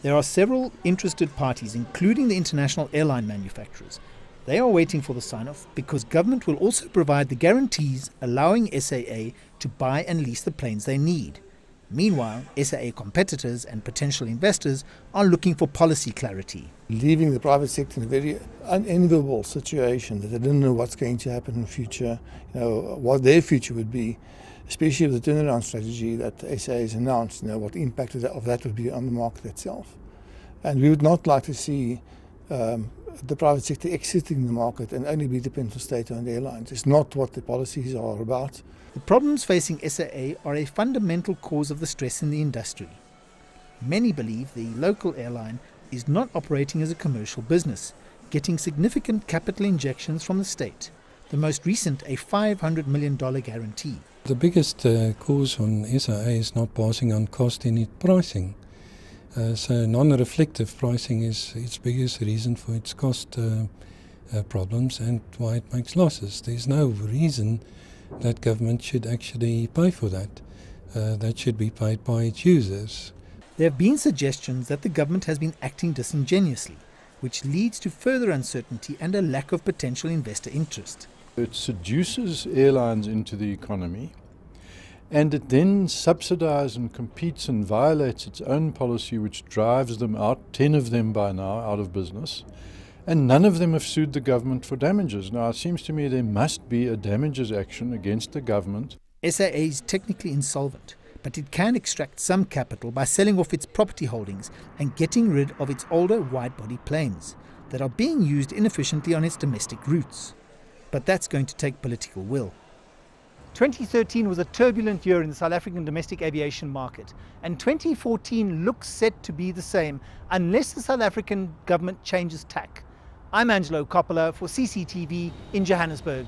There are several interested parties, including the international airline manufacturers. They are waiting for the sign-off because government will also provide the guarantees allowing SAA to buy and lease the planes they need. Meanwhile, SAA competitors and potential investors are looking for policy clarity. Leaving the private sector in a very unenviable situation that they didn't know what's going to happen in the future, what their future would be, especially with the turnaround strategy that SAA has announced, what the impact of that would be on the market itself. And we would not like to see the private sector exiting the market and only be dependent on state-owned airlines. It's not what the policies are about. The problems facing SAA are a fundamental cause of the stress in the industry. Many believe the local airline is not operating as a commercial business, getting significant capital injections from the state. The most recent, a $500 million guarantee. The biggest cause on SAA is not passing on cost in its pricing. So non-reflective pricing is its biggest reason for its cost problems and why it makes losses. There's no reason that government should actually pay for that. That should be paid by its users. There have been suggestions that the government has been acting disingenuously, which leads to further uncertainty and a lack of potential investor interest. It seduces airlines into the economy, and it then subsidizes and competes and violates its own policy, which drives them out, 10 of them by now, out of business. And none of them have sued the government for damages. Now, it seems to me there must be a damages action against the government. SAA is technically insolvent, but it can extract some capital by selling off its property holdings and getting rid of its older wide-body planes that are being used inefficiently on its domestic routes. But that's going to take political will. 2013 was a turbulent year in the South African domestic aviation market, and 2014 looks set to be the same unless the South African government changes tack. I'm Angelo Coppola for CCTV in Johannesburg.